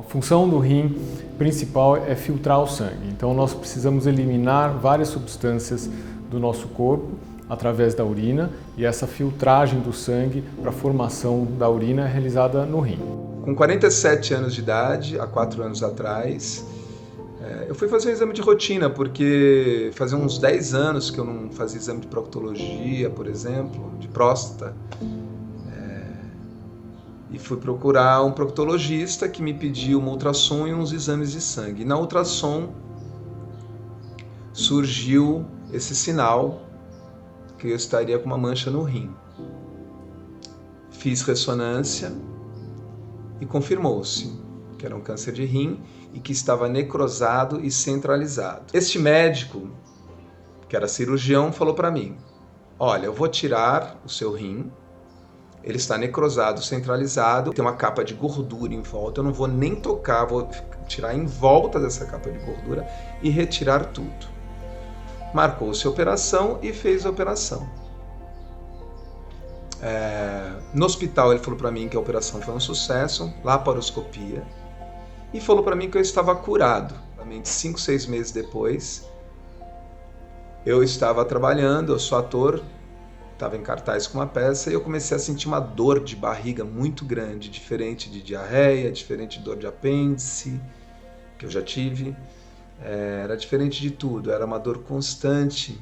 A função do rim principal é filtrar o sangue, então nós precisamos eliminar várias substâncias do nosso corpo através da urina e essa filtragem do sangue para a formação da urina é realizada no rim. Com 47 anos de idade, há 4 anos atrás, eu fui fazer um exame de rotina, porque fazia uns 10 anos que eu não fazia exame de proctologia, por exemplo, de próstata. E fui procurar um proctologista que me pediu uma ultrassom e uns exames de sangue. E na ultrassom surgiu esse sinal que eu estaria com uma mancha no rim. Fiz ressonância e confirmou-se que era um câncer de rim e que estava necrosado e centralizado. Este médico, que era cirurgião, falou para mim: olha, eu vou tirar o seu rim, ele está necrosado, centralizado, tem uma capa de gordura em volta, eu não vou nem tocar, vou tirar em volta dessa capa de gordura e retirar tudo. Marcou-se a operação e fez a operação. No hospital ele falou para mim que a operação foi um sucesso, laparoscopia, e falou para mim que eu estava curado. 5, 6 meses depois, eu estava trabalhando, eu sou ator, estava em cartaz com uma peça e eu comecei a sentir uma dor de barriga muito grande, diferente de diarreia, diferente de dor de apêndice, que eu já tive, era diferente de tudo, era uma dor constante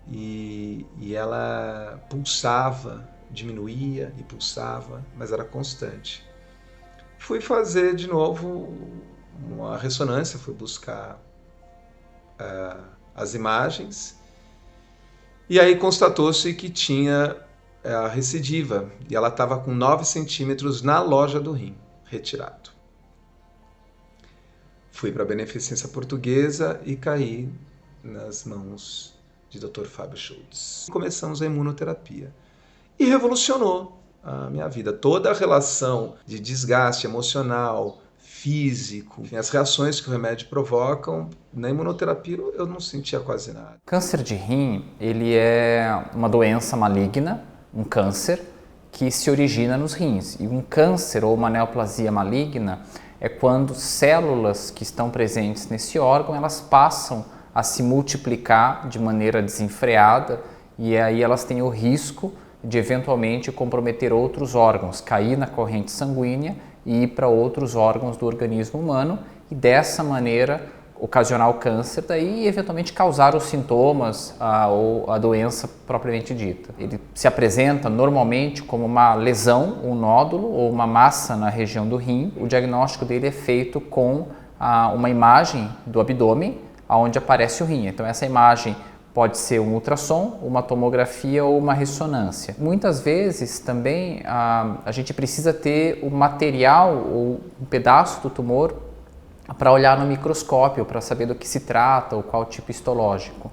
e ela pulsava, diminuía e pulsava, mas era constante. Fui fazer de novo uma ressonância, fui buscar as imagens. E aí constatou-se que tinha a recidiva e ela estava com 9 centímetros na loja do rim, retirado. Fui para a Beneficência Portuguesa e caí nas mãos de Dr. Fábio Schultz. Começamos a imunoterapia e revolucionou a minha vida. Toda a relação de desgaste emocional, físico, as reações que o remédio provocam, na imunoterapia eu não sentia quase nada. Câncer de rim, ele é uma doença maligna, um câncer que se origina nos rins. E um câncer ou uma neoplasia maligna é quando células que estão presentes nesse órgão, elas passam a se multiplicar de maneira desenfreada e aí elas têm o risco de eventualmente comprometer outros órgãos, cair na corrente sanguínea e ir para outros órgãos do organismo humano e dessa maneira ocasionar o câncer daí e eventualmente causar os sintomas ou a doença propriamente dita. Ele se apresenta normalmente como uma lesão, um nódulo ou uma massa na região do rim. O diagnóstico dele é feito com uma imagem do abdômen onde aparece o rim. Então essa imagem pode ser um ultrassom, uma tomografia ou uma ressonância. Muitas vezes também a gente precisa ter o material ou um pedaço do tumor para olhar no microscópio, para saber do que se trata ou qual tipo histológico.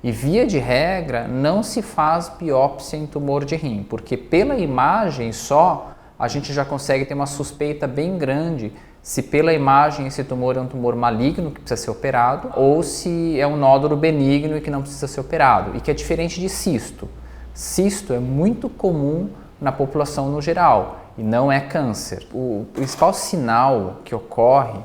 E via de regra não se faz biópsia em tumor de rim, porque pela imagem só a gente já consegue ter uma suspeita bem grande se pela imagem esse tumor é um tumor maligno que precisa ser operado ou se é um nódulo benigno e que não precisa ser operado, e que é diferente de cisto. Cisto é muito comum na população no geral e não é câncer. O principal sinal que ocorre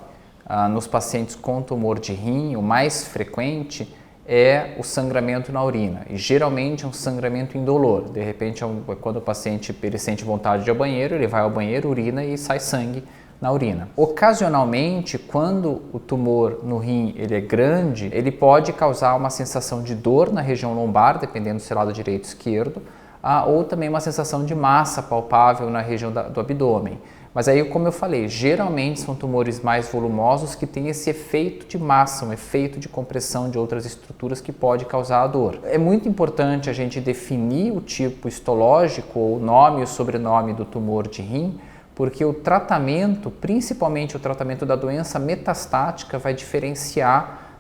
nos pacientes com tumor de rim, o mais frequente, é o sangramento na urina, e geralmente é um sangramento indolor. De repente, quando o paciente ele sente vontade de ir ao banheiro, ele vai ao banheiro, urina e sai sangue na urina. Ocasionalmente, quando o tumor no rim ele é grande, ele pode causar uma sensação de dor na região lombar, dependendo se é lado direito ou esquerdo, ou também uma sensação de massa palpável na região do abdômen. Mas aí, como eu falei, geralmente são tumores mais volumosos que têm esse efeito de massa, um efeito de compressão de outras estruturas que pode causar a dor. É muito importante a gente definir o tipo histológico, ou o nome e o sobrenome do tumor de rim, porque o tratamento, principalmente o tratamento da doença metastática, vai diferenciar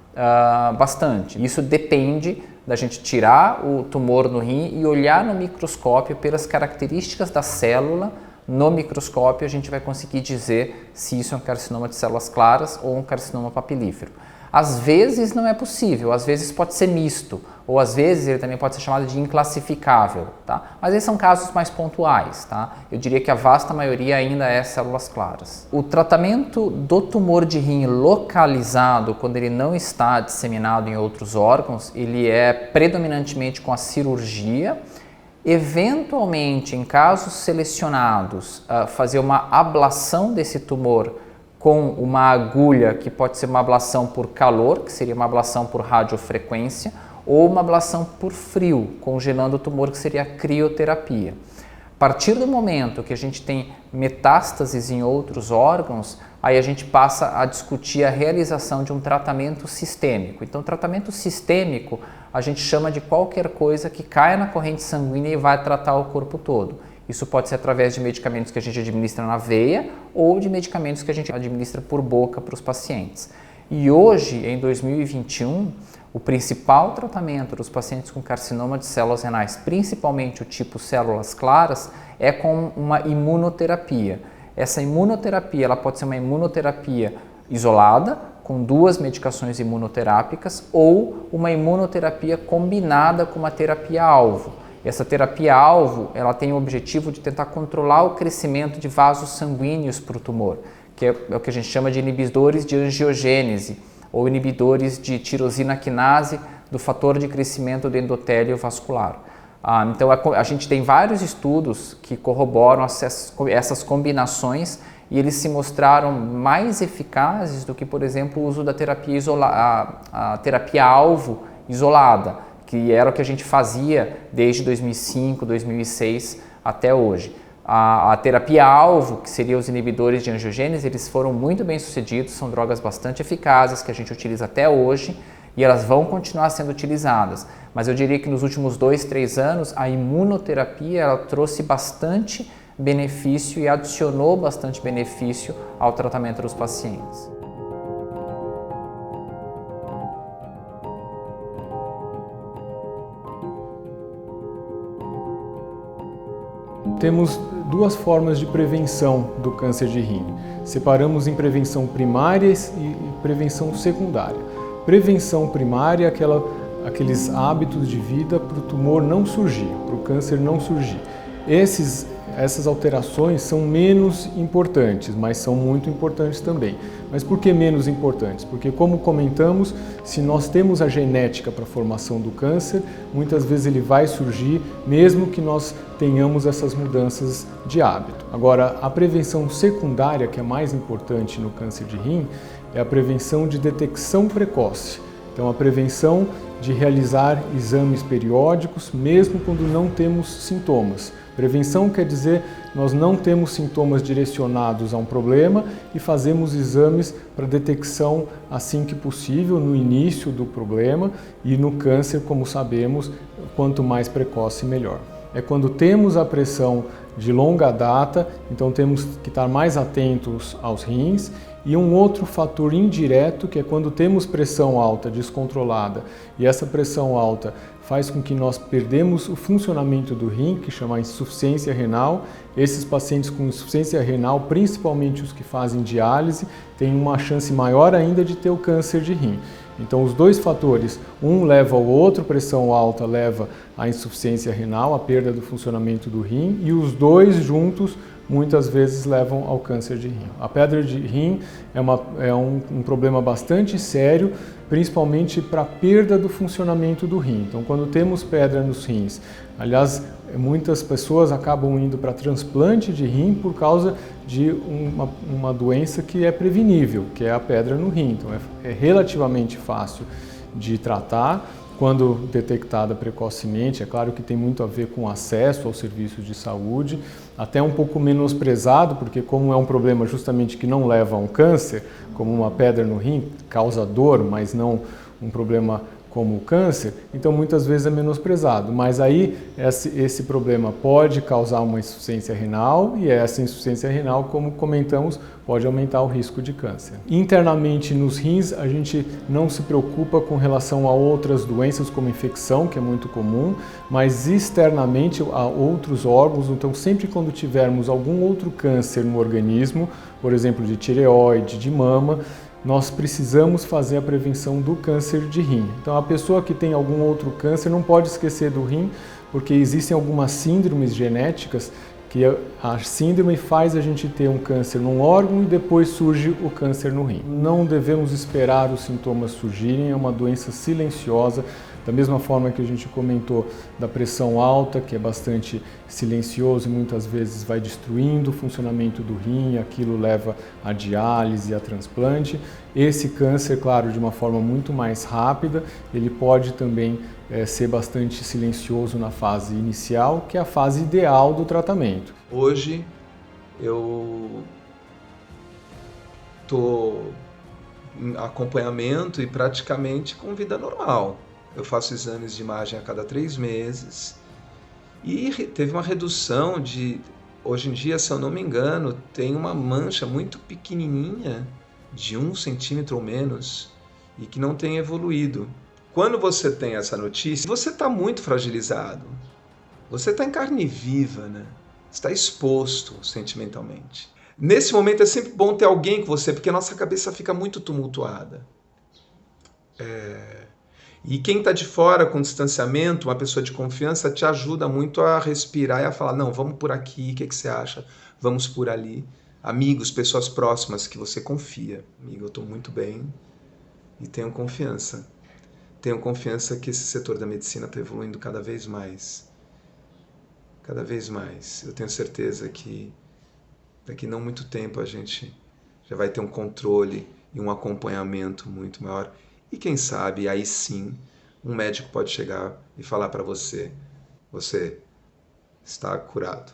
bastante. Isso depende da gente tirar o tumor no rim e olhar no microscópio pelas características da célula. No microscópio a gente vai conseguir dizer se isso é um carcinoma de células claras ou um carcinoma papilífero. Às vezes não é possível, às vezes pode ser misto, ou às vezes ele também pode ser chamado de inclassificável, tá? Mas esses são casos mais pontuais, tá? Eu diria que a vasta maioria ainda é células claras. O tratamento do tumor de rim localizado, quando ele não está disseminado em outros órgãos, ele é predominantemente com a cirurgia. Eventualmente, em casos selecionados, fazer uma ablação desse tumor com uma agulha, que pode ser uma ablação por calor, que seria uma ablação por radiofrequência, ou uma ablação por frio, congelando o tumor, que seria a crioterapia. A partir do momento que a gente tem metástases em outros órgãos, aí a gente passa a discutir a realização de um tratamento sistêmico. Então, tratamento sistêmico a gente chama de qualquer coisa que caia na corrente sanguínea e vai tratar o corpo todo. Isso pode ser através de medicamentos que a gente administra na veia ou de medicamentos que a gente administra por boca para os pacientes. E hoje, em 2021, o principal tratamento dos pacientes com carcinoma de células renais, principalmente o tipo células claras, é com uma imunoterapia. Essa imunoterapia ela pode ser uma imunoterapia isolada, com 2 medicações imunoterápicas, ou uma imunoterapia combinada com uma terapia-alvo. Essa terapia-alvo ela tem o objetivo de tentar controlar o crescimento de vasos sanguíneos para o tumor, que é o que a gente chama de inibidores de angiogênese, ou inibidores de tirosina quinase do fator de crescimento do endotélio vascular. Então a gente tem vários estudos que corroboram essas combinações e eles se mostraram mais eficazes do que, por exemplo, o uso da terapia a terapia-alvo isolada, que era o que a gente fazia desde 2005, 2006 até hoje. A terapia-alvo, que seriam os inibidores de angiogênese, eles foram muito bem sucedidos, são drogas bastante eficazes que a gente utiliza até hoje e elas vão continuar sendo utilizadas. Mas eu diria que nos últimos 2, 3 anos a imunoterapia ela trouxe bastante benefício e adicionou bastante benefício ao tratamento dos pacientes. Temos 2 formas de prevenção do câncer de rim. Separamos em prevenção primária e prevenção secundária. Prevenção primária é aqueles hábitos de vida para o tumor não surgir, para o câncer não surgir. Essas alterações são menos importantes, mas são muito importantes também. Mas por que menos importantes? Porque, como comentamos, se nós temos a genética para a formação do câncer, muitas vezes ele vai surgir mesmo que nós tenhamos essas mudanças de hábito. Agora, a prevenção secundária, que é mais importante no câncer de rim, é a prevenção de detecção precoce. Então, a prevenção de realizar exames periódicos, mesmo quando não temos sintomas. Prevenção quer dizer nós não temos sintomas direcionados a um problema e fazemos exames para detecção assim que possível, no início do problema, e no câncer, como sabemos, quanto mais precoce, melhor. É quando temos a pressão de longa data, então temos que estar mais atentos aos rins. E um outro fator indireto, que é quando temos pressão alta descontrolada, e essa pressão alta faz com que nós perdemos o funcionamento do rim, que chama insuficiência renal. Esses pacientes com insuficiência renal, principalmente os que fazem diálise, têm uma chance maior ainda de ter o câncer de rim. Então os 2 fatores, um leva ao outro, pressão alta leva à insuficiência renal, à perda do funcionamento do rim, e os 2 juntos muitas vezes levam ao câncer de rim. A pedra de rim é um problema bastante sério, principalmente para a perda do funcionamento do rim. Então, quando temos pedra nos rins, aliás, muitas pessoas acabam indo para transplante de rim por causa de uma doença que é prevenível, que é a pedra no rim. Então, é relativamente fácil de tratar. Quando detectada precocemente, é claro que tem muito a ver com acesso aos serviços de saúde, até um pouco menosprezado, porque como é um problema justamente que não leva a um câncer, como uma pedra no rim, causa dor, mas não um problema como o câncer, então muitas vezes é menosprezado. Mas aí esse problema pode causar uma insuficiência renal e essa insuficiência renal, como comentamos, pode aumentar o risco de câncer. Internamente nos rins, a gente não se preocupa com relação a outras doenças como infecção, que é muito comum, mas externamente a outros órgãos. Então sempre quando tivermos algum outro câncer no organismo, por exemplo de tireoide, de mama, nós precisamos fazer a prevenção do câncer de rim. Então, a pessoa que tem algum outro câncer não pode esquecer do rim, porque existem algumas síndromes genéticas que a síndrome faz a gente ter um câncer num órgão e depois surge o câncer no rim. Não devemos esperar os sintomas surgirem, é uma doença silenciosa, da mesma forma que a gente comentou da pressão alta, que é bastante silencioso e muitas vezes vai destruindo o funcionamento do rim, aquilo leva a diálise, a transplante. Esse câncer, claro, de uma forma muito mais rápida, ele pode também ser bastante silencioso na fase inicial, que é a fase ideal do tratamento. Hoje eu estou em acompanhamento e praticamente com vida normal. Eu faço exames de imagem a cada 3 meses e teve uma redução de, hoje em dia, se eu não me engano, tem uma mancha muito pequenininha, de 1 centímetro ou menos, e que não tem evoluído. Quando você tem essa notícia, você está muito fragilizado. Você está em carne viva, né? Está exposto sentimentalmente. Nesse momento é sempre bom ter alguém com você, porque a nossa cabeça fica muito tumultuada. E quem está de fora com distanciamento, uma pessoa de confiança, te ajuda muito a respirar e a falar, não, vamos por aqui, o que você acha? Vamos por ali. Amigos, pessoas próximas que você confia. Amigo, eu estou muito bem e tenho confiança. Tenho confiança que esse setor da medicina está evoluindo cada vez mais. Cada vez mais. Eu tenho certeza que daqui não muito tempo a gente já vai ter um controle e um acompanhamento muito maior. E quem sabe, aí sim, um médico pode chegar e falar para você, você está curado.